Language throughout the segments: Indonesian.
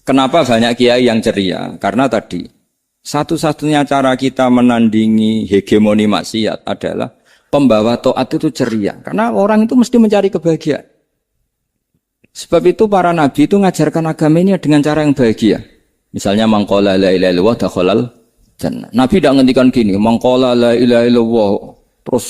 Kenapa banyak kiai yang ceria? Karena tadi satu-satunya cara kita menandingi hegemoni maksiat adalah pembawa taat itu ceria. Karena orang itu mesti mencari kebahagiaan. Sebab itu para nabi itu ngajarkan agama ini dengan cara yang bahagia. Misalnya mangqala la ilaha illallah dakhalal jannah. Nabi tidak ngendikan gini, mangqala la ilaha illallah terus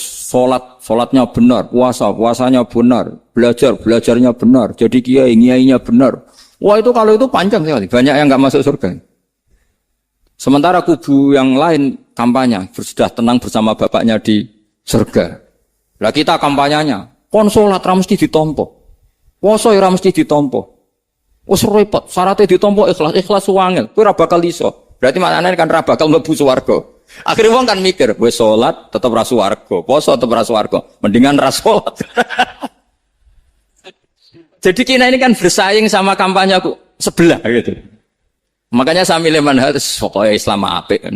salatnya benar, puasanya benar, belajarnya benar, jadi kiainya benar. Wah itu kalau itu panjang sekali, banyak yang enggak masuk surga. Sementara kubu yang lain kampanye, sudah tenang bersama bapaknya di surga. Lah kita kampanyenya, kon salat ra mesti ditampa. Puasa ora mesti ditampa. Wes repot, syaratnya ditampa ikhlas wangel, kowe ora bakal iso. Berarti maknane kan ora bakal mlebu swarga. Akhire wong kan mikir, wis salat tetep ra swarga, puasa tetep ra swarga, mendingan ra salat. Jadi kita ini kan bersaing sama kampanye aku sebelah gitu. Makanya saya milih manhaj pokoknya Islam apik.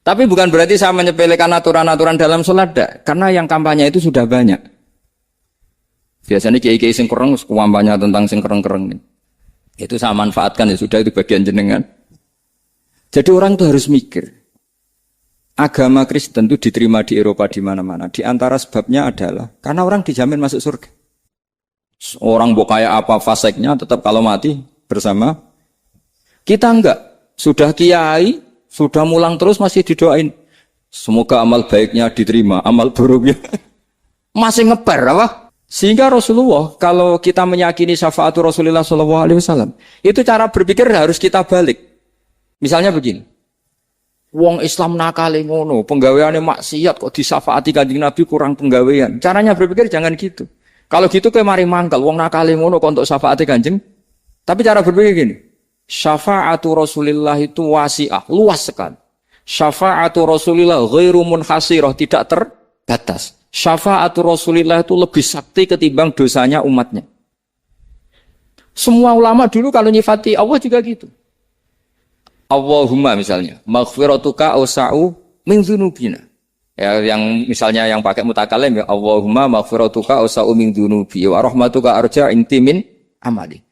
Tapi bukan berarti saya menyepelekan aturan-aturan dalam salat, karena yang kampanye itu sudah banyak. Biasanya kiai-kiai sing kereng kampanye tentang sing kereng-kereng. Itu saya manfaatkan ya sudah, itu bagian jenengan. Jadi orang itu harus mikir. Agama Kristen itu diterima di Eropa di mana-mana. Di antara sebabnya adalah karena orang dijamin masuk surga. Orang mau kayak apa faseknya tetap kalau mati bersama. Kita enggak. Sudah kiai, sudah mulang terus masih didoain. Semoga amal baiknya diterima, amal buruknya masih ngeper apa? Sehingga Rasulullah, kalau kita meyakini syafaatu Rasulullah SAW, itu cara berpikir harus kita balik. Misalnya begini, wong Islam nakale ngono, penggaweane maksiat kok disyafaati Kanjeng Nabi kurang penggawean. Caranya berpikir jangan gitu. Kalau gitu kayak mari mangkal, wong nakale ngono kok untuk syafaati Kanjeng. Tapi cara berpikir gini, syafaatu Rasulullah itu wasi'ah, luas sekali. Syafaatu Rasulullah ghairu munhasirah, tidak terbatas. Syafaatu Rasulullah itu lebih sakti ketimbang dosanya umatnya. Semua ulama dulu kalau nyifati Allah juga gitu. Allahumma misalnya, maghfiratuka awsa'u min dzunubina. Ya, yang misalnya yang pakai mutakalim ya, Allahumma maghfiratuka awsa'u min dzunubi wa rahmatuka arja inti min amali.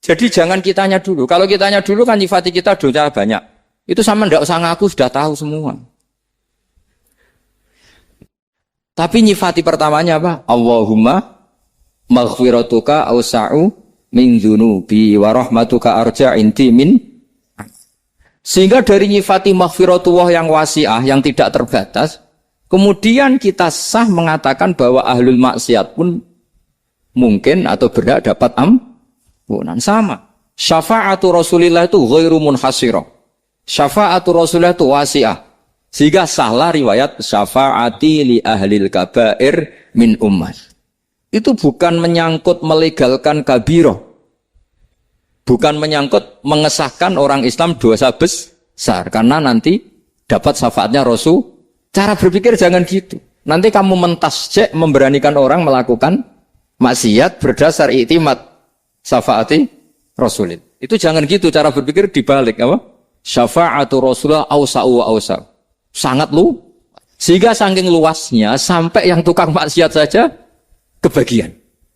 Jadi jangan kitanya dulu. Kalau kitanya dulu kan nyifati kita dosa banyak. Itu sama ndak usah ngaku sudah tahu semua. Tapi nyifati pertamanya apa? Allahumma maghfiratuka awsa'u min dzunubi wa rahmatuka arja inti min. Sehingga dari nyifati maghfiratullah yang wasi'ah, yang tidak terbatas, kemudian kita sah mengatakan bahwa ahlul maksiat pun mungkin atau berhak dapat ampunan. Sama. Syafa'atu Rasulillah itu ghairu munhasirah. Syafa'atu Rasulillah itu wasi'ah. Sehingga sahlah riwayat syafa'ati li ahlil kabair min ummah. Itu bukan menyangkut melegalkan kabirah. Bukan menyangkut mengesahkan orang Islam dosa besar. Karena nanti dapat syafaatnya Rasul. Cara berpikir jangan gitu. Nanti kamu mentasjek memberanikan orang melakukan maksiat berdasar iktimat syafaati Rasulillah. Itu jangan gitu cara berpikir dibalik apa? Syafa'atu Rasulullah awsa'u wa awsa'u. Sangat sehingga saking luasnya sampai yang tukang maksiat saja kebagian.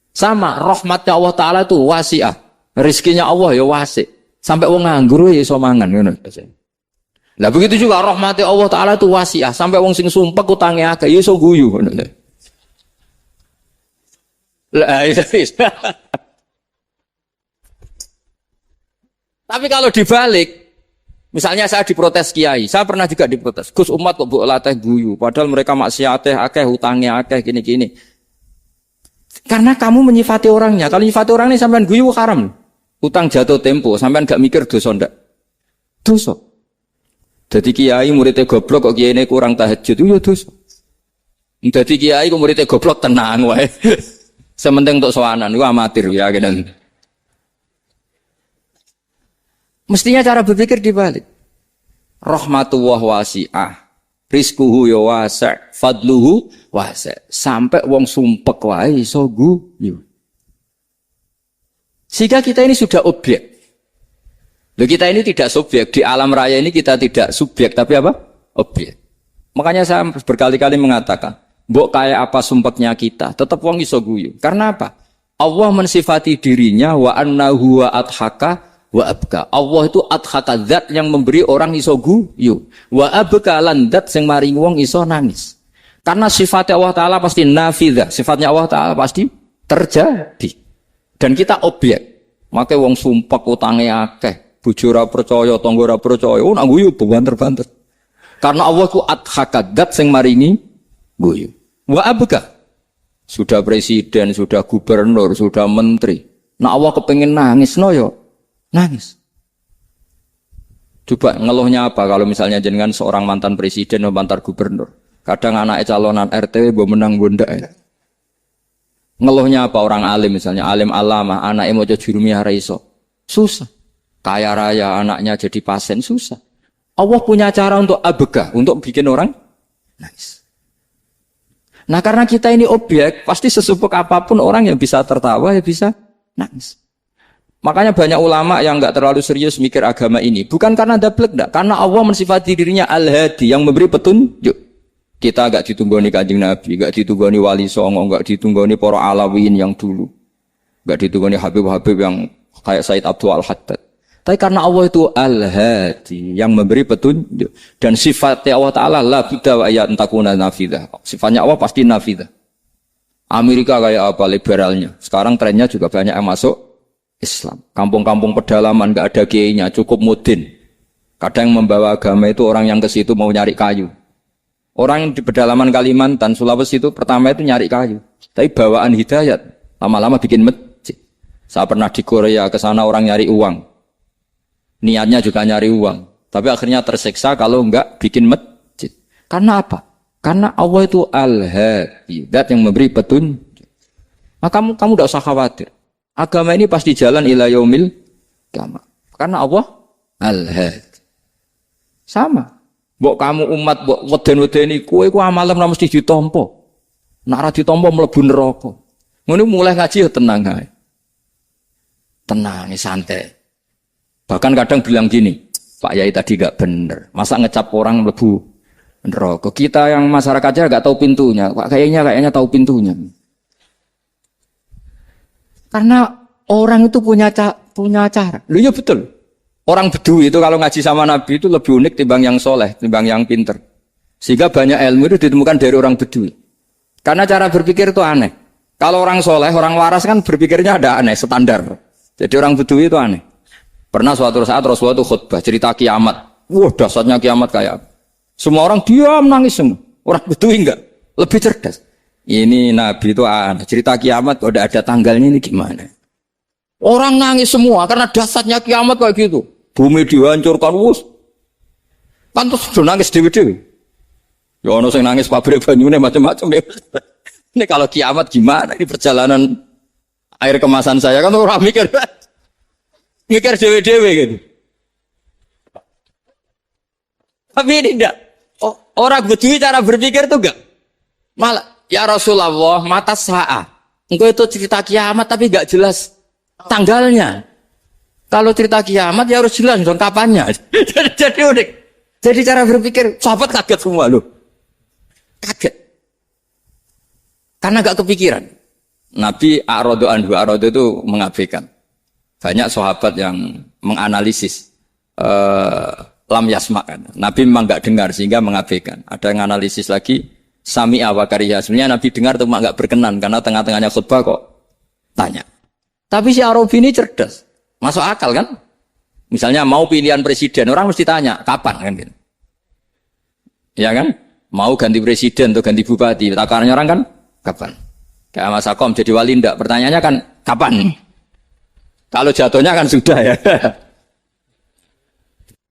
Sama rahmatnya Allah Ta'ala itu wasi'ah, rizkinya Allah ya wasi', sampai wong nganggur ya iso mangan ngono. Lah begitu juga rahmatnya Allah Ta'ala itu wasi'ah, sampai wong sing sumpek utange akeh ya iso guyu ngono. Lah tapi kalau dibalik, misalnya saya diprotes kiai, saya pernah juga diprotes. Gus umat kok mbok latih guyu, padahal mereka maksiate akeh, hutange akeh, gini-gini. Karena kamu menyifati orangnya. Kalau menyifati orang ini sampean guyu haram. Utang jatuh tempo, sampean gak mikir dosa ndak? Dosa. Jadi kiai muridnya goblok kok kiai ini kurang tahajud, itu dosa. Jadi kiai kok muridnya goblok tenang wae. Sementing untuk sowanan, itu amatir ya gitu. Mestinya cara berpikir dibalik. Rahmatullah wasi'ah, rizkuhu ya wasi', fadluhu wasi'. Sampai wong sumpek wae iso guyu. Sehingga kita ini sudah objek. Loh, kita ini tidak subjek. Di alam raya ini kita tidak subjek, tapi apa? Objek. Makanya saya berkali-kali mengatakan, mbok kayak apa sumpeknya kita, tetap wong iso guyu. Karena apa? Allah mensifati dirinya wa annahu wa adhaka wa abka. Allah itu adhaka, zat yang memberi orang iso guyu. Wa abka lan zat sing maringi wong iso nangis. Karena sifatnya Allah Ta'ala pasti nafidah. Sifatnya Allah Ta'ala pasti terjadi. Dan kita objek. Makanya wong sumpah utange akeh. Bojo ora percaya, tangga ora percaya. Oh nak guyu banter-banter. Karena Allah itu adhaka, zat sing maringi guyu. Wa abka. Sudah presiden, sudah gubernur, sudah menteri. Nah Allah kepengen nangis, no yo. Nangis. Coba ngeluhnya apa kalau misalnya jenengan seorang mantan presiden atau mantan gubernur. Kadang anaknya calonan RT bo menang bunda ya. Ngeluhnya apa orang alim misalnya, alim alama, anaknya mau jadi jurumiyah raiso. Susah. Kaya raya anaknya jadi pasien, susah. Allah punya cara untuk abegah, untuk bikin orang nangis. Nah karena kita ini objek, pasti sesupuk apapun orang yang bisa tertawa, ya bisa nangis. Makanya banyak ulama yang enggak terlalu serius mikir agama ini. Bukan karena dablek, enggak. Karena Allah mensifati dirinya Al-Hadi, yang memberi petunjuk. Kita enggak ditunggoni Kanjeng Nabi, enggak ditunggoni Wali Songo, enggak ditunggoni para Alawiyin yang dulu. Enggak ditunggoni Habib-Habib yang kayak Said Abdul Al-Haddad. Tapi karena Allah itu Al-Hadi, yang memberi petunjuk. Dan sifatnya Allah Ta'ala la budda wa ayat takuna nafidah. Sifatnya Allah pasti nafidah. Amerika kayak apa liberalnya. Sekarang trennya juga banyak yang masuk Islam. Kampung-kampung pedalaman enggak ada kiainya, cukup mudin. Kadang yang membawa agama itu orang yang ke situ mau nyari kayu. Orang yang di pedalaman Kalimantan, Sulawesi itu pertama itu nyari kayu. Tapi bawaan hidayat, lama-lama bikin masjid. Saya pernah di Korea, ke sana orang nyari uang. Niatnya juga nyari uang. Tapi akhirnya tersiksa kalau enggak bikin masjid. Karena apa? Karena Allah itu Al-Hadi, zat yang memberi petunjuk. Maka kamu tidak usah khawatir. Agama ini pasti jalan ila yaumil qiyamah. Karena Allah Al-Hadi. Sama. Mbok kamu umat mbok weden-wedeni kowe ku amalan ora mesti ditampa. Nek ora ditampa mlebu neraka. Ngono mulai ngaji ya tenang ae. Tenang, santai. Bahkan kadang bilang gini, Pak Yai tadi gak bener. Masa ngecap orang mlebu neraka. Kita yang masyarakatnya gak tahu pintunya. Pak kayaknya tahu pintunya. Karena orang itu punya cara. Loh ya betul. Orang Bedui itu kalau ngaji sama Nabi itu lebih unik timbang yang soleh, timbang yang pinter. Sehingga banyak ilmu itu ditemukan dari orang Bedui. Karena cara berpikir itu aneh. Kalau orang soleh, orang waras kan berpikirnya ada aneh, standar. Jadi orang Bedui itu aneh. Pernah suatu saat Rasulullah itu khutbah, cerita kiamat. Wah dahsyatnya kiamat kayak apa. Semua orang diam nangis semua. Orang Bedui enggak, lebih cerdas. Ini Nabi itu aneh, cerita kiamat kalau ada tanggalnya ini gimana. Orang nangis semua karena dahsyatnya kiamat kayak gitu. Bumi dihancurkan, wus. Pantas sudah nangis dewi-dewi. Ya ono sing nangis pabrik banyune macam-macam. Ini kalau kiamat gimana? Ini perjalanan air kemasan saya kan orang mikir dewi-dewi gitu. Tapi ini enggak. Orang Bedui cara berpikir itu enggak. Malah ya Rasulullah mata sa'a. Engkau itu cerita kiamat tapi enggak jelas tanggalnya. Kalau cerita kiamat ya harus jelas dong kapannya. Jadi unik. Jadi cara berpikir sahabat kaget semua loh. Kaget. Karena gak kepikiran. Nabi A'radu anhu, A'radu itu mengabaikan. Banyak sahabat yang menganalisis lam yasma' kan. Nabi memang gak dengar sehingga mengabaikan. Ada yang analisis lagi sami'a wa kariha. Sebenarnya Nabi dengar cuma gak berkenan karena tengah-tengahnya khutbah kok tanya. Tapi si Arabi ini cerdas. Masuk akal kan? Misalnya mau pilihan presiden, orang mesti tanya, kapan kan? Ya kan? Mau ganti presiden atau ganti bupati, takarannya orang kan, kapan? Kayak Mas Akom jadi wali ndak? Pertanyaannya kan, kapan? Kalau jatuhnya kan sudah ya.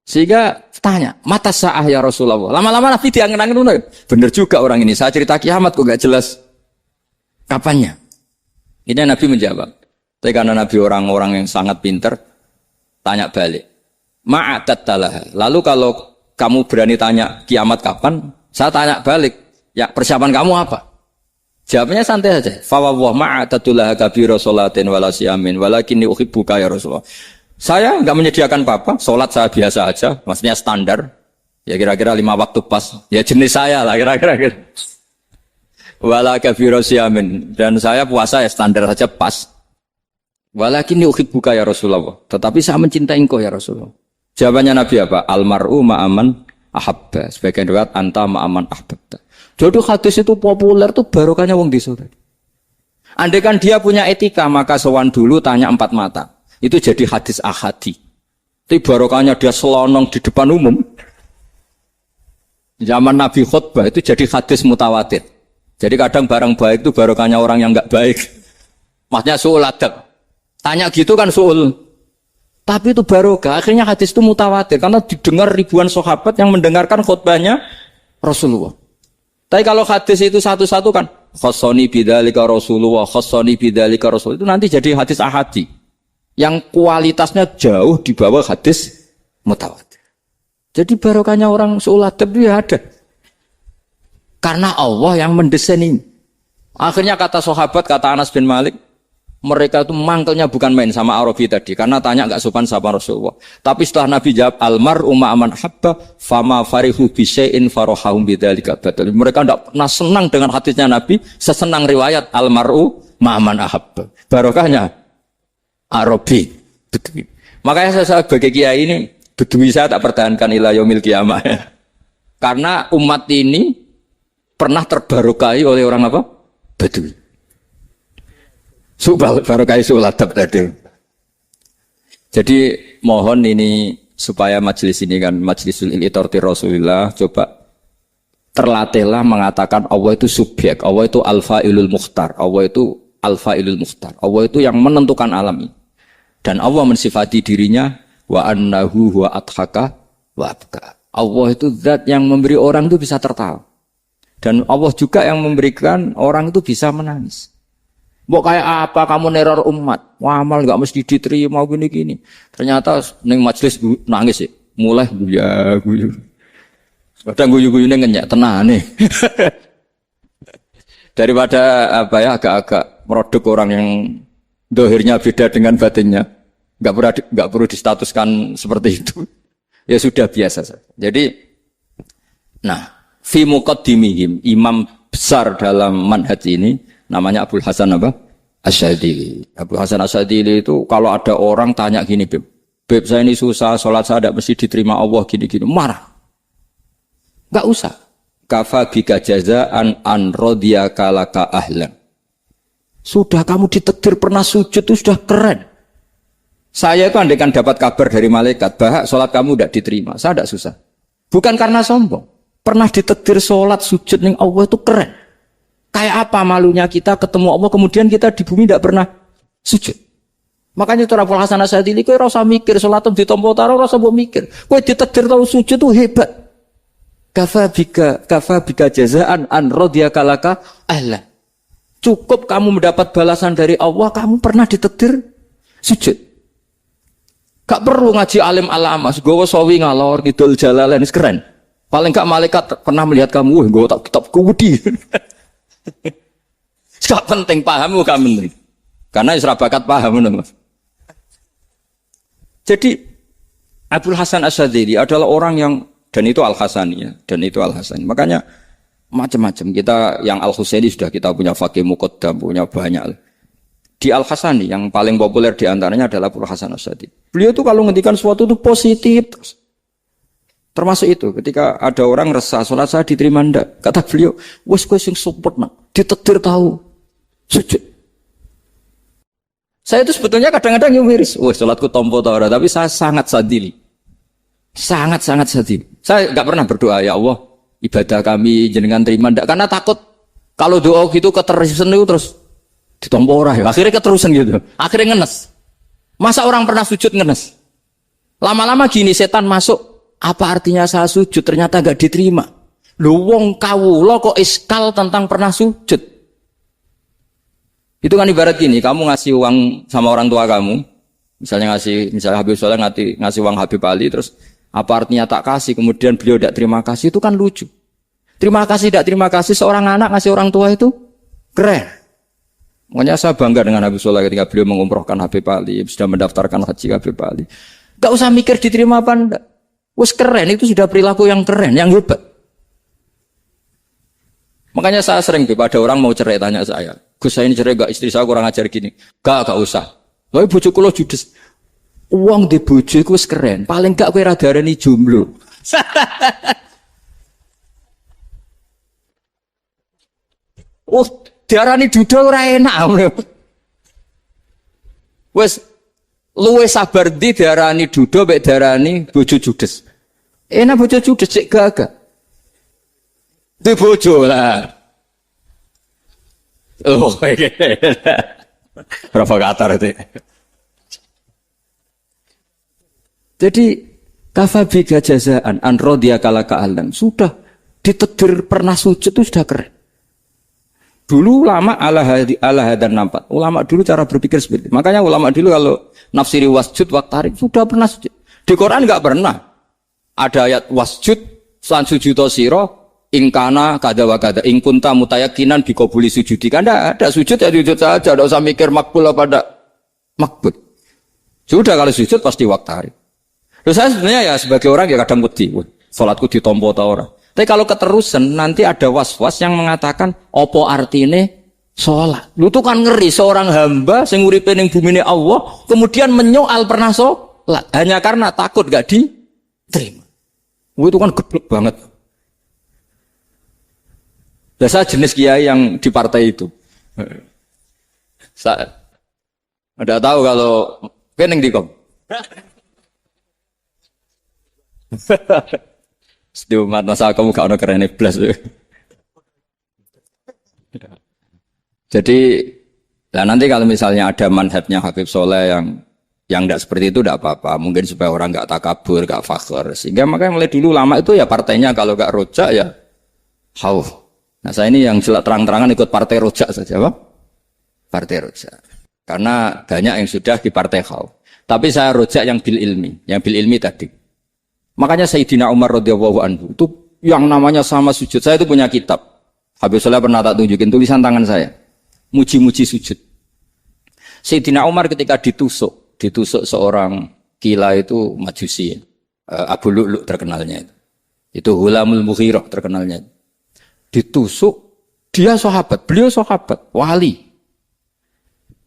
Sehingga tanya, mata sa'ah ya Rasulullah. Lama-lama Nabi diangen-angen, bener juga orang ini, saya cerita kiamat kok gak jelas kapannya. Ini Nabi menjawab. Tapi karena Nabi orang-orang yang sangat pinter, tanya balik. Ma'adat talah. Lalu kalau kamu berani tanya kiamat kapan, saya tanya balik. Ya persiapan kamu apa? Jawabnya santai saja. Fawwah ma'adatullah kabira sholatin wala siyamin walakinni uhibbuka ya Rasulullah. Saya enggak menyediakan apa-apa, salat saya biasa aja, maksudnya standar. Ya kira-kira 5 waktu pas. Ya jenis saya lah kira-kira. Wala kabira siyamin, dan saya puasa ya standar saja pas. Walakinni uhibbuka ya Rasulullah. Tetapi saya mencintai engkau ya Rasulullah. Jawabannya Nabi apa? Almar'u ma'aman ahabba. Sebagian riwayat anta ma'aman ahbabta. Jadi hadis itu populer tuh barokahnya wong desa. Andai kan dia punya etika, maka sowan dulu tanya 4 mata. Itu jadi hadis ahadi. Tapi barokahnya dia selonong di depan umum. Zaman Nabi khutbah itu jadi hadis mutawatir. Jadi kadang barang baik itu barokahnya orang yang enggak baik. Maksudnya su'ul adab. Tanya gitu kan su'ul. Tapi itu barokah. Akhirnya hadis itu mutawatir. Karena didengar ribuan sahabat yang mendengarkan khutbahnya Rasulullah. Tapi kalau hadis itu satu-satu kan. Khassani bidzalika Rasulullah. Khassani bidzalika Rasulullah. Itu nanti jadi hadis ahadi. Yang kualitasnya jauh di bawah hadis mutawatir. Jadi barokahnya orang su'ul adab itu ya ada. Karena Allah yang mendesain ini. Akhirnya kata sahabat, kata Anas bin Malik, mereka itu mangkelnya bukan main sama Arabi tadi, karena tanya enggak sopan sama Rasulullah. Tapi setelah Nabi jawab, almar'u ma'aman habba, fama farihu bisyai'in farohahum bidzalika batal. Mereka enggak pernah senang dengan hadisnya Nabi, sesenang riwayat almar'u ma'aman ahabba. Barokahnya Arabi. Bedui. Makanya saya sebagai kiai ini, bedui saya tak pertahankan ila yaumil qiyamah. Karena umat ini pernah terbarokai oleh orang apa? Bedui. Barokai suladab tadi. Jadi mohon ini supaya majelis ini kan majlisul iltorti Rasulullah coba terlatihlah mengatakan Allah itu subjek, Allah itu al-fa'ilul mukhtar, Allah itu al-fa'ilul mukhtar, Allah itu yang menentukan alam ini. Dan Allah mensifati dirinya wa annahu huwa adhaka wa abka. Allah itu zat yang memberi orang itu bisa tertawa. Dan Allah juga yang memberikan orang itu bisa menangis. Mbok kayak apa kamu neror umat? Wah, amal enggak mesti diterima gini-gini. Ternyata ning majelis nangis sih. Mulai guyu. Kadang guyu-guyune ngenyek tenane. Daripada apa ya agak-agak merodok orang yang dohirnya beda dengan batinnya. Enggak perlu distatuskan seperti itu. Ya sudah biasa saja. Jadi fi muqaddimihim, imam besar dalam manhaj ini namanya Abul Hasan apa? Asyadili. Abul Hasan Asyadili itu kalau ada orang tanya gini, Beb saya ini susah, sholat saya tidak mesti diterima Allah gini-gini, marah. Enggak usah. Kafa bika jazaan an radiyaka laka ahlan. Sudah kamu ditakdir pernah sujud itu sudah keren. Saya itu andaikan dapat kabar dari malaikat, bahak sholat kamu tidak diterima, saya tidak susah. Bukan karena sombong. Pernah ditakdir sholat sujud ning Allah itu keren. Kayak apa malunya kita ketemu Allah kemudian kita di bumi tidak pernah sujud. Makanya itu Abul Hasan Asyadili kowe ora usah mikir salat ditampa ora usah mbok mikir. Kowe ditakdir tau sujud itu hebat. Kafa bika jazaan an radiyaka laka ahla. Cukup kamu mendapat balasan dari Allah, kamu pernah ditakdir sujud. Gak perlu ngaji alim alamas, gowo sawi ngalor ngidul jalalain keren. Paling gak malaikat pernah melihat kamu, gowo tak kitab kudi. Gak penting paham gak penting. Karena isra bakat paham Mas. Jadi Abul Hasan Asyadzili adalah orang yang dan itu Al-Hasani ya, dan itu Al-Hasani. Makanya macam-macam kita yang Al-Husaini sudah kita punya Faqih Muqaddam, punya banyak. Di Al-Hasani yang paling populer di antaranya adalah Abul Hasan Asyadzili. Beliau itu kalau ngendikan sesuatu itu positif terus. Termasuk itu ketika ada orang resah salat saya diterima ndak, kata beliau, wes kowe sing support nak, ditakdir tahu sujud. Saya itu sebetulnya kadang-kadang miris, wes salatku tompo ta ora, tapi saya sangat sadili. Sangat-sangat sadili. Saya enggak pernah berdoa ya Allah, ibadah kami jenengan terima ndak, karena takut kalau doa gitu keterusan itu terus ditompo ora ya. Akhirnya keterusan gitu. Akhirnya ngenes. Masa orang pernah sujud ngenes? Lama-lama gini setan masuk. Apa artinya saya sujud ternyata gak diterima? Lu wong kawula kok iskal tentang pernah sujud. Itu kan ibarat gini, kamu ngasih uang sama orang tua kamu, misalnya Habib Soleh ngasih uang Habib Ali, terus apa artinya tak kasih, kemudian beliau tidak terima kasih, itu kan lucu. Terima kasih, tidak terima kasih, seorang anak ngasih orang tua itu keren. Makanya saya bangga dengan Habib Soleh ketika beliau mengumrohkan Habib Ali, sudah mendaftarkan haji Habib Ali. Gak usah mikir diterima apa enggak. Wes keren, itu sudah perilaku yang keren, yang hebat. Makanya saya sering ada orang mau cerai tanya saya, Gus saya ini cerai gak, istri saya kurang ajar gini. Gak usah. Lha bojo kula judes. Wong di bojo iku wis keren, paling gak kowe ra darani jomblo. Oh, diarani duda ora enak. Wes luwe sabar ndi diarani duda mek diarani bojo judes. Enak bojo judes sik gagah. Di bojo lah. Oh, provokator itu. Jadi kafabiga jazaan an radiyakala ka'alam. Sudah ditedir pernah sujud itu sudah keren. Dulu ulama ala hadan nampak. Ulama dulu cara berpikir seperti itu. Makanya ulama dulu kalau nafsiri wasjud waqtarib sudah pernah sujud. Di Quran enggak pernah. Ada ayat wasjud san sujudo siro ingkana kada wa kada ingkunta mutayakinan bikobuli sujudi. Kan ada sujud ya sujud saja. Tidak usah mikir makbul apa tidak makbul. Sudah kalau sujud pasti waqtarib. Terus saya sebenarnya ya sebagai orang ya kadang wedi. Salatku ditompo ta ora. Tapi kalau keterusan nanti ada was-was yang mengatakan opo artine sholat. Lu tuh kan ngeri seorang hamba sing uripe ning bumine Allah kemudian menyoal pernah sholat hanya karena takut gak diterima. Itu kan geblek banget. Dan saya jenis kiai yang di partai itu. Saya ada tahu kalau kening dikom. Di umat masa kamu gak ada keren iblis. Jadi, nah nanti kalau misalnya ada manhajnya Habib Soleh yang tidak seperti itu tidak apa-apa. Mungkin supaya orang nggak takabur, nggak fakhr. Sehingga makanya mulai dulu lama itu ya partainya kalau nggak rojak ya hauf. Nah saya ini yang terang-terangan ikut partai rojak saja, Pak. Partai rojak. Karena banyak yang sudah di partai hauf. Tapi saya rojak yang bil ilmi tadi. Makanya Sayyidina Umar radhiyallahu anhu itu yang namanya sama sujud. Saya itu punya kitab. Habib Soleh pernah tak tunjukin tulisan tangan saya. Muji-muji sujud. Sayyidina Umar ketika ditusuk seorang gila itu Majusi. Abu Lu'lu' terkenalnya itu. Itu Hulamul Mughirah terkenalnya. Ditusuk, dia sahabat, beliau sahabat, wali.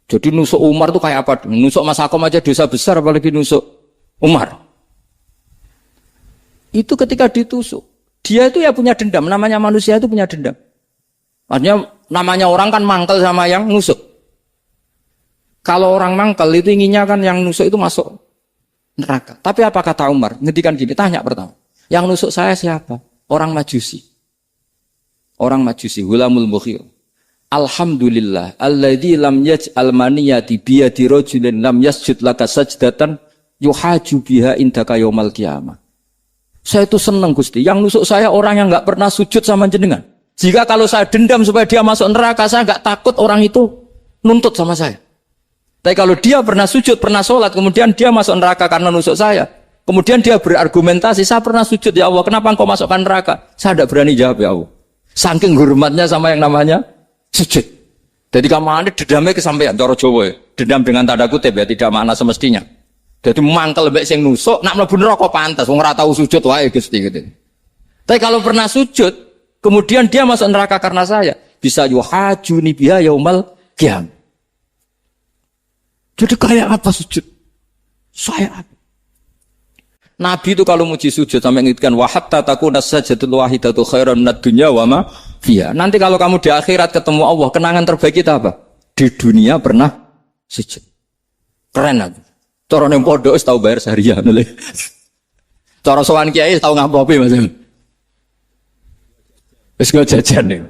Jadi nusuk Umar itu kayak apa? Nusuk Mas Akom aja dosa besar apalagi nusuk Umar. Itu ketika ditusuk, dia itu ya punya dendam. Namanya manusia itu punya dendam. Artinya namanya orang kan mangkel sama yang nusuk. Kalau orang mangkel itu inginnya kan yang nusuk itu masuk neraka. Tapi apa kata Umar? Ngendikan gini, tanya pertama. Yang nusuk saya siapa? Orang Majusi. Orang Majusi, Hulamul Mughirah. Alhamdulillah, alladzi lam yaj'al maniyati biyadi rajulin lam yasjud laka sajdatan yuhaju biha indaka yaumal qiyamah. Saya itu senang Gusti, yang nusuk saya orang yang enggak pernah sujud sama jenengan. Jika kalau saya dendam supaya dia masuk neraka, saya enggak takut orang itu nuntut sama saya. Tapi kalau dia pernah sujud, pernah sholat, kemudian dia masuk neraka karena nusuk saya, kemudian dia berargumentasi, saya pernah sujud ya Allah, kenapa engkau masukkan neraka? Saya tidak berani jawab ya Allah. Saking hormatnya sama yang namanya sujud. Jadi kamu dendamnya kesampaian, cara Jawa ya. Dendam dengan tanda kutip ya, tidak makna semestinya. Jadi mangkel mbek sing nusuk, nak mlebu neraka pantas, wong ora tau sujud wae Gusti gitu. Tapi kalau pernah sujud, kemudian dia masuk neraka karena saya, bisa yuhajuni biha yaumal qiyamah. Jadi kayak apa sujud? Saya apa? Nabi itu kalau muji sujud sampai ngingetkan wa hatta takuna sajdatul wahidatu khairan minad dunya wa ma fiha. Nanti kalau kamu di akhirat ketemu Allah, kenangan terbaik kita apa? Di dunia pernah sujud. Keren aku. Cara ning pondok wis tau bayar seharian lho. Cara sowan kiai tau ngampopi Mas. Wis go jajan nih.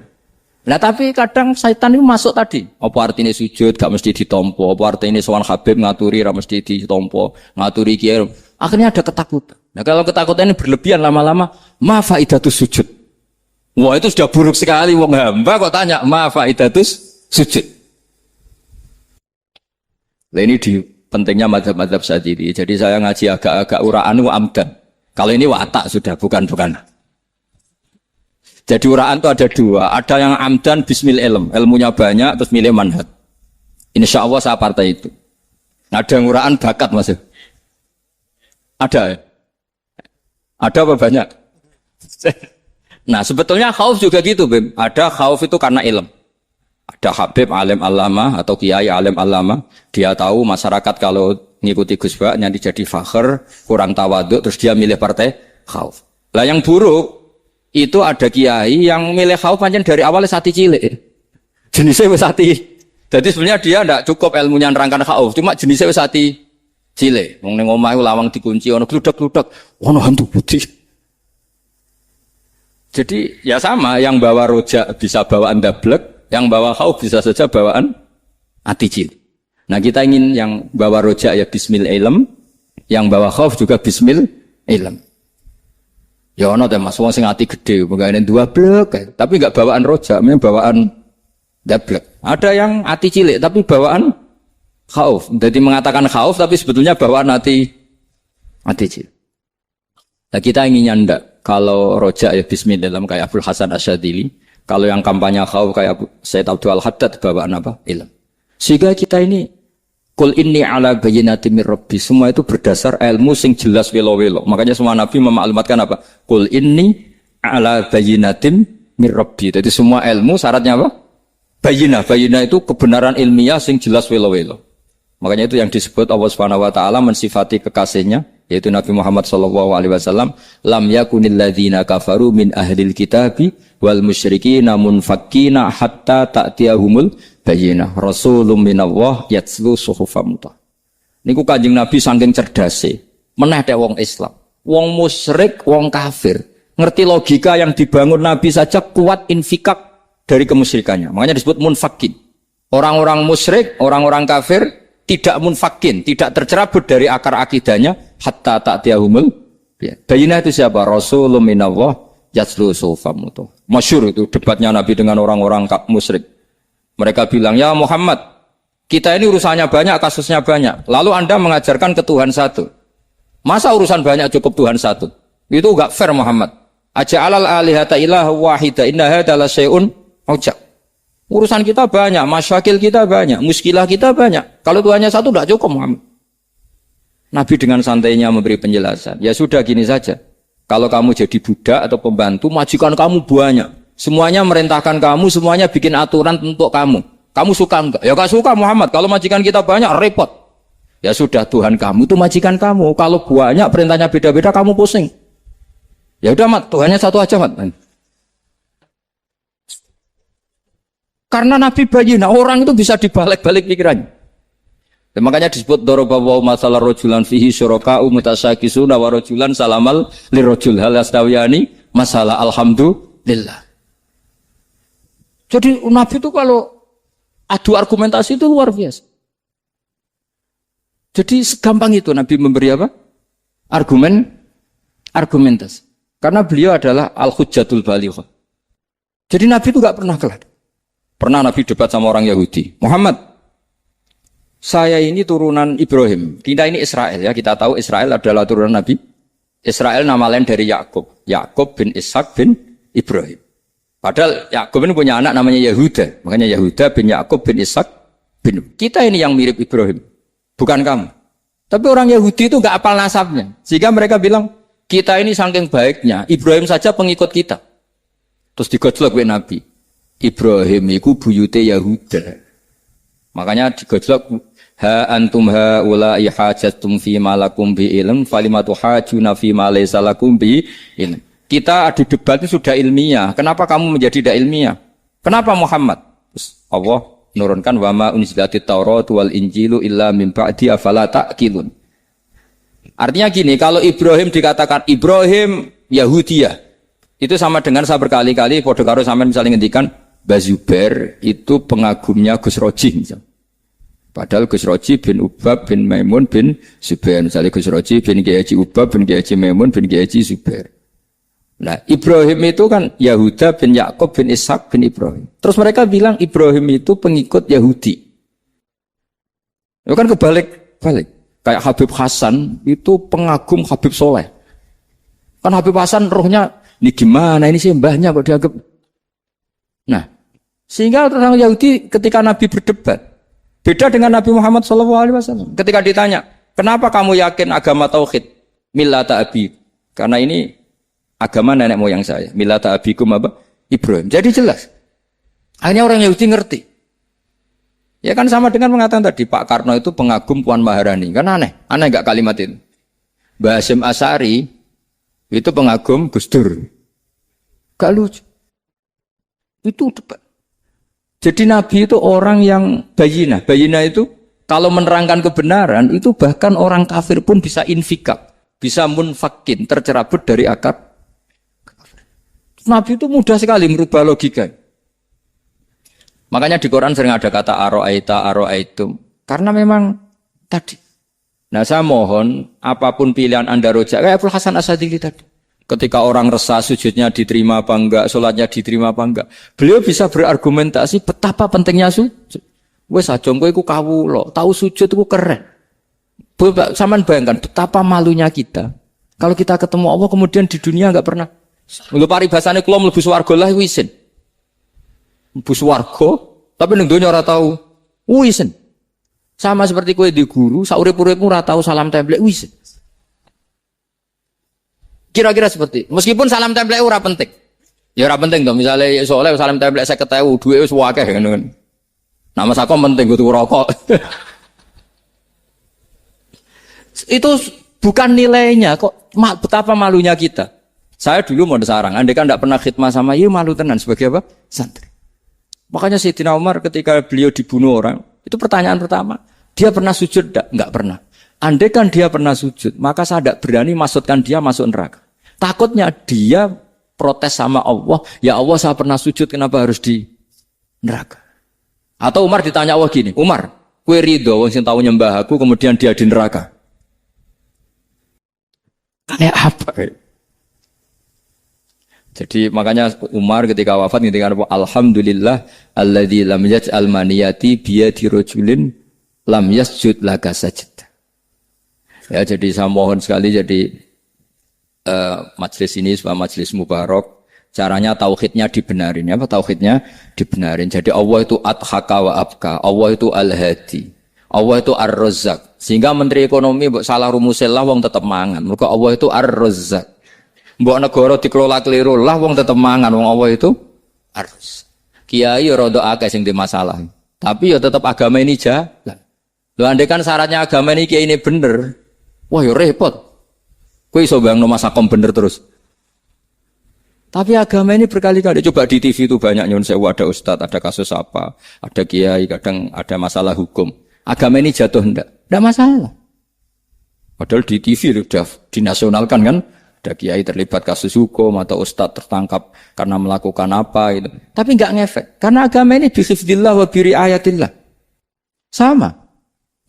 Nah tapi kadang setan itu masuk tadi. Apa artinya sujud gak mesti ditompo, apa artinya sowan Habib ngaturi ra mesti ditompo, ngaturi kiai. Akhirnya ada ketakutan. Nah kalau ketakutan ini berlebihan lama-lama, ma faidatus sujud. Wah itu sudah buruk sekali wong hamba kok tanya ma faidatus sujud. Nah ini di pentingnya mazhab-mazhab Syadzili. Jadi saya ngaji agak-agak uraan wa amdan. Kalau ini watak sudah bukan. Jadi uraan itu ada dua. Ada yang amdan bismil ilm. Ilmunya banyak terus milih manhaj. Insya Allah saya partai itu. Ada yang uraan bakat Mas. Ada ya? Ada apa banyak? Nah sebetulnya khauf juga gitu Bim. Ada khauf itu karena ilm. Ada Habib alim alama atau kiai alim alama, dia tahu masyarakat kalau ngikuti Gus Bak nanti jadi fakir, kurang tawaduk, terus dia milih partai khauf. Lah yang buruk itu ada kiai yang milih khauf pancen dari awal sati cilik. Jenisnya wis sati. Jadi sebenarnya dia tidak cukup ilmunya nerangkan khauf, cuma jenisnya wis sati cilik. Wong ning omah lawang dikunci ono gludak-gludak, ono hantu putih. Jadi ya sama, yang bawa rojak bisa bawaan dablek, yang bawa khauf bisa saja bawaan ati cilik. Nah kita ingin yang bawa rojak ya bismil ilm, yang bawa khauf juga bismil ilm. Ya ono teh Mas wong sing ati gede, pegawene dua blek, tapi enggak bawaan rojak, memang bawaan dablek. Ada yang ati cilik tapi bawaan khauf. Jadi mengatakan khauf tapi sebetulnya bawaan ati cilik. Nah kita inginnya ndak. Kalau rojak ya bismillah kayak Abdul Hasan Asyadili. Kalau yang kampanye khauf kayak Sayyid Abdul Al-Haddad bawaan apa? Ilm. Sehingga kita ini Qul inni ala bayyinatin mir rabbi. Semua itu berdasar ilmu sing jelas welo-welo. Makanya semua nabi memaklumatkan apa? Qul inni ala bayyinatin mir rabbi. Jadi semua ilmu syaratnya apa? Bayyinah. Bayyinah itu kebenaran ilmiah sing jelas welo-welo. Makanya itu yang disebut Allah Subhanahu wa taala mensifati kekasihnya yaitu Nabi Muhammad sallallahu alaihi wasallam, lam yakunil ladzina kafaru min ahlil kitabi wal musyrikina munfakkina hatta ta'tiyahumul bayyinah rasulun minallah yatslu suhufam mutahharah. Niku Kanjeng Nabi saking cerdase, meneh tek wong Islam, wong musyrik, wong kafir, ngerti logika yang dibangun Nabi saja kuat infikak dari kemusyrikannya. Makanya disebut munfakin. Orang-orang musyrik, orang-orang kafir tidak munfakin, tidak tercerabut dari akar akidahnya hatta ta'tiyahumul bayyinah. Itu siapa? Rasulun minallah yatslu suhufam mutahharah. Masyhur itu debatnya Nabi dengan orang-orang musyrik. Mereka bilang, "Ya Muhammad, kita ini urusannya banyak, kasusnya banyak. Lalu Anda mengajarkan ke Tuhan satu. Masa urusan banyak cukup Tuhan satu? Itu enggak fair Muhammad. Aja'alal alihata ilaha wahida inna hadza la syai'un ujab." Urusan kita banyak, masyakil kita banyak, muskilah kita banyak. Kalau Tuhannya satu tidak cukup Muhammad. Nabi dengan santainya memberi penjelasan. Ya sudah gini saja. Kalau kamu jadi budak atau pembantu, majikan kamu banyak. Semuanya merintahkan kamu, semuanya bikin aturan untuk kamu. Kamu suka enggak? Ya enggak suka Muhammad. Kalau majikan kita banyak, repot. Ya sudah, Tuhan kamu itu majikan kamu. Kalau banyak perintahnya beda-beda, kamu pusing. Ya udah Mat, Tuhannya satu aja Mat. Karena Nabi bayyinah, orang itu bisa dibalik-balik pikirannya. Dan makanya disebut daraballahu masalah rajulan fihi syuraka'u mutasyakisuna wa rajulan salamal lirajul hal yastawiyani masalah alhamdulillah. Jadi Nabi itu kalau adu argumentasi itu luar biasa. Jadi segampang itu Nabi memberi apa? Argumentasi. Karena beliau adalah al-hujjatul balighah. Jadi Nabi itu enggak pernah kalah. Pernah Nabi debat sama orang Yahudi. Muhammad, saya ini turunan Ibrahim. Kita ini Israel ya. Kita tahu Israel adalah turunan Nabi. Israel nama lain dari Yakub. Yakub bin Ishak bin Ibrahim. Padahal Yakub ini punya anak namanya Yahuda. Makanya Yahuda bin Yakub bin Ishak bin. Kita ini yang mirip Ibrahim. Bukan kamu. Tapi orang Yahudi itu enggak apal nasabnya. Sehingga mereka bilang, kita ini saking baiknya. Ibrahim saja pengikut kita. Terus digojlok oleh Nabi. Ibrahim itu buyute Yahuda. Makanya digojlok ha antum ha ulai hajatum fi malakum bi ilm falimatu hajuna fi ma laysa lakum bi ilm. Kita adu debat itu sudah ilmiah. Kenapa kamu menjadi tidak ilmiah? Kenapa Muhammad? Terus Allah menurunkan wa ma unzilatit Taurat wal Injilu illa min ba'di afala ta'qilun. Artinya gini, kalau Ibrahim dikatakan Ibrahim Yahudiyah, itu sama dengan saya berkali-kali podo karo sampean misalnya ngendikan Bazubair itu pengagumnya Gus Roji misalnya. Padahal Gus Roji bin Ubab bin Maimun bin Zubair. Misalnya Gus Roji bin Kiai Haji Ubab bin Kiai Haji Maimun bin Kiai Haji Zubair. Nah Ibrahim itu kan Yahuda bin Yakub bin Ishak bin Ibrahim. Terus mereka bilang Ibrahim itu pengikut Yahudi. Itu kan kebalik-balik. Kayak Habib Hasan itu pengagum Habib Soleh. Kan Habib Hasan rohnya, ini gimana ini sih mbahnya kok dianggap. Nah, sehingga orang Yahudi ketika Nabi berdebat, beda dengan Nabi Muhammad SAW. Ketika ditanya, kenapa kamu yakin agama tauhid? Millata abi. Karena ini agama nenek moyang saya. Millata abikum apa? Ibrahim. Jadi jelas. Akhirnya orang Yahudi ngerti. Ya kan sama dengan mengatakan tadi Pak Karno itu pengagum Puan Maharani. Kan aneh enggak kalimat itu? Mbah Hasyim Asy'ari itu pengagum Gus Dur. Gak lucu. Itu debat. Jadi Nabi itu orang yang bayinah. Bayinah itu kalau menerangkan kebenaran itu bahkan orang kafir pun bisa infikak, bisa munfakin, tercerabut dari akar. Nabi itu mudah sekali merubah logika. Makanya di Quran sering ada kata aro'aitum. Karena memang tadi. Nah saya mohon apapun pilihan Anda rojak, kayak Abdul Hasan Asadili tadi. Ketika orang resah sujudnya diterima apa enggak, sholatnya diterima apa enggak. Beliau bisa berargumentasi betapa pentingnya sujud. Wes aja kowe iku kawula, tahu sujud iku keren. Saman bayangkan betapa malunya kita. Kalau kita ketemu Allah kemudian di dunia enggak pernah. Lho paribasane kula mlebu swarga lah isin. Mlebu swarga, tapi ning donya ora tahu isin. Sama seperti kowe di guru, saurip-uripmu ora tahu salam template isin. Kira-kira seperti, meskipun salam template ora penting. Ya ora penting dong, misalnya soleh salam template 50.000, duwe wis akeh ngono. Nama sakom penting gue tuh rokok. Itu bukan nilainya kok. Betapa malunya kita. Saya dulu mau sarang. Andai kan tidak pernah khidmah sama iya malu tenan sebagai apa? Santri. Makanya Sayyidina Umar ketika beliau dibunuh orang, itu pertanyaan pertama. Dia pernah sujud? Enggak pernah. Andai kan dia pernah sujud, maka saya tidak berani masukkan dia masuk neraka. Takutnya dia protes sama Allah. Ya Allah saya pernah sujud, kenapa harus di neraka? Atau Umar ditanya Allah gini, Umar, kue ridho wong sing tau nyembah aku kemudian dia di neraka. Kayak apa? Jadi makanya Umar ketika wafat ketika alhamdulillah alladzi lam yaj'al maniyati biyadi rajulin lam yasjud laka sajdah. Ya jadi saya mohon sekali jadi majelis ini sebuah majelis mubarak. Caranya tauhidnya dibenarin. Apa tauhidnya dibenarin? Jadi Allah itu adhaka wa abka. Allah itu al-hadi. Allah itu ar-razzaq. Sehingga Menteri Ekonomi mbok salah rumusil lah wong tetep mangan. Mergo Allah itu ar-razzaq. Mbok negara dikelola keliru lah wong tetep mangan. Wong Allah itu ar-razzaq. Kiai rada akeh sing di masalah. Tapi ya tetep agama ini jalan. Lho andai kan syaratnya agama ini kiai ini bener. Wah ya repot. Kowe iso bayangno masakom bener terus. Tapi agama ini berkali-kali, coba di TV itu banyak nyun sewu, ada ustadz, ada kasus apa, ada kiai, kadang ada masalah hukum. Agama ini jatuh enggak masalah. Padahal di TV sudah dinasionalkan kan, ada kiai terlibat kasus hukum atau ustadz tertangkap karena melakukan apa itu. Tapi enggak ngefek, karena agama ini bihifdillah wa biriayatillah. Sama.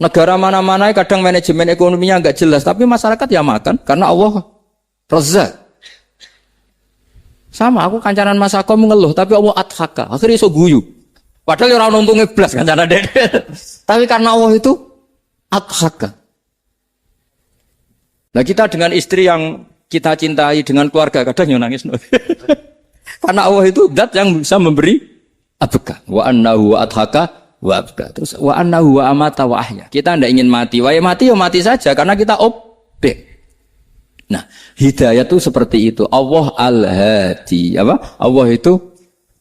Negara mana-mana kadang manajemen ekonominya enggak jelas, tapi masyarakat ya makan karena Allah Razzaq. Sama, aku kancanan Mas Akom ngeluh, tapi Allah adhaka. Akhirnya iso guyu. Padahal orang untungnya blas kancanan dede. Tapi karena Allah itu adhaka. Nah kita dengan istri yang kita cintai, dengan keluarga, kadang yang nangis. Karena Allah itu zat yang bisa memberi abka. Wa annahu wa adhaka wa abka. Terus wa annahu wa amata wa ahya. Kita tidak ingin mati. Wa ya mati saja, karena kita objek. Nah, hidayah itu seperti itu. Allah al-hadi. Apa? Allah itu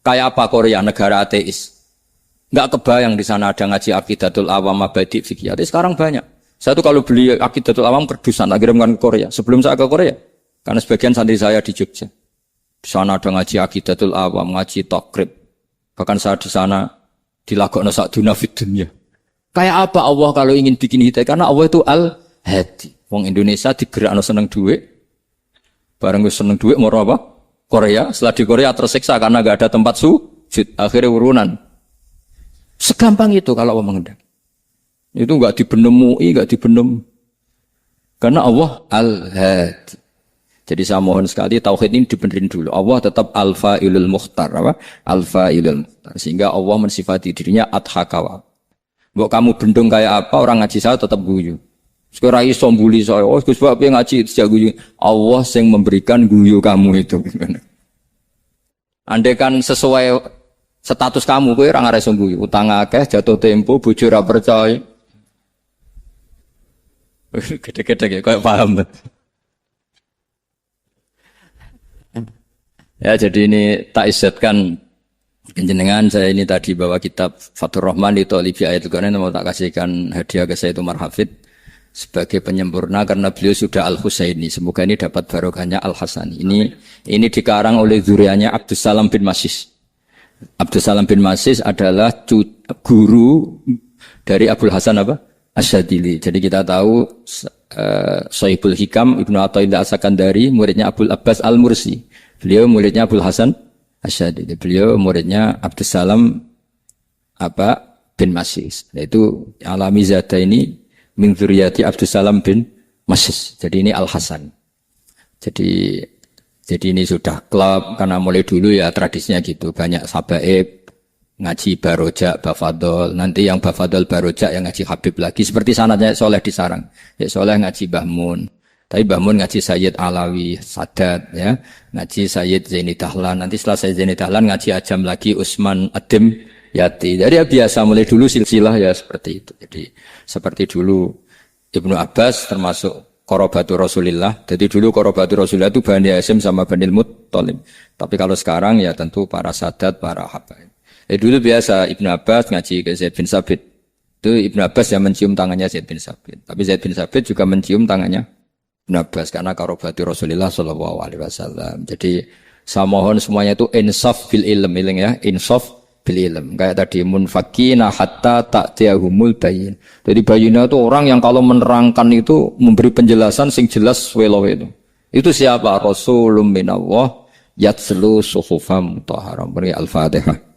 kayak apa Korea, negara ateis. Enggak kebayang di sana ada ngaji Aqidatul Awam, Mabadi' Fikih. Sekarang banyak. Saya tuh kalau beli Aqidatul Awam kerdusan, akhirnya bukan ke Korea. Sebelum saya ke Korea, karena sebagian santri saya di Jogja. Di sana ada ngaji Aqidatul Awam, ngaji Takrib. Bahkan saya di sana dilakokno sa'duna fid dunya. Kayak apa Allah kalau ingin bikin hidayah? Karena Allah itu al-hadi. Wong Indonesia digerakno seneng duit. Bareng wis seneng duit mau apa? Korea. Setelah di Korea tersiksa karena enggak ada tempat sujud. Akhirnya urunan. Segampang itu kalau Allah menghendaki. Itu enggak dibenem MUI, enggak dibenem. Karena Allah al-hadi. Jadi saya mohon sekali tauhid ini dibenerin dulu. Allah tetap al-fa'ilul mukhtar, apa? Al-fa'ilul mukhtar. Sehingga Allah mensifati dirinya adhaka. Mbok kamu bendung kayak apa, orang ngaji saya tetap guyu. Sekarang iso mbuli saya, oh Gus Bapak ngaji sejak guyu. Allah yang memberikan guyu kamu itu. Andai kan sesuai status kamu, kowe ora ngarep guyu. Utang akeh, jatuh tempo, bojo ora percaya. Gede-gede ya, kayak paham. Ya jadi ini tak izzatkan Jenengan saya ini tadi bawa kitab Fathur Rahman di Thalibi Ayatul Quran, mau tak kasihkan hadiah ke saya Umar Hafid sebagai penyempurna karena beliau sudah Al-Husaini. Semoga ini dapat barokahnya Al-Hasani. Ini dikarang oleh zurianya Abdus Salam bin Masis. Abdus Salam bin Masis adalah guru dari Abul Hasan apa? Asyadili. Jadi kita tahu Sahibul Hikam Ibnu Athaillah As-Sakandari muridnya Abul Abbas Al-Mursi. Beliau muridnya Abul Hasan Asyadili. Beliau muridnya Abdus Salam bin Masis. Yaitu Alami Zada ini min dzurriyyati Abdus Salam bin Masis. Jadi ini Al-Hasan. Jadi ini sudah klub karena mulai dulu ya tradisinya gitu. Banyak sahabaib ngaji barojak, bafadol. Nanti yang bafadol barojak yang ngaji Habib lagi. Seperti sanadnya Soleh di Sarang. Ya Soleh ngaji Bahmun. Tapi Bahmun ngaji Sayyid Alawi, Sadat ya. Ngaji Sayyid Zaini Dahlan. Nanti setelah Sayyid Zaini Dahlan ngaji Ajam lagi Usman Adim Yati. Jadi ya biasa mulai dulu silsilah ya seperti itu. Jadi seperti dulu Ibnu Abbas termasuk Qorobatu Rasulillah. Jadi dulu Qorobatu Rasulillah itu Bani Hasyim sama Bani Muttalib. Tapi kalau sekarang ya tentu para Sadat, para Habaib. Dulu biasa Ibnu Abbas ngaji ke Zaid bin Sabit. Itu Ibnu Abbas yang mencium tangannya Zaid bin Sabit. Tapi Zaid bin Sabit juga mencium tangannya Ibnu Abbas karena Qorobatu Rasulillah sallallahu alaihi wasallam. Jadi saya mohon semuanya itu insaf bil ilm ya, insaf bil ilm. Kayak tadi munfakina hatta ta'tiyahumul bayin. Jadi bayina itu orang yang kalau menerangkan itu memberi penjelasan sing jelas welo itu. Itu siapa? Rasulun minallah yatslu suhufam mutahharam. Al-Fatihah.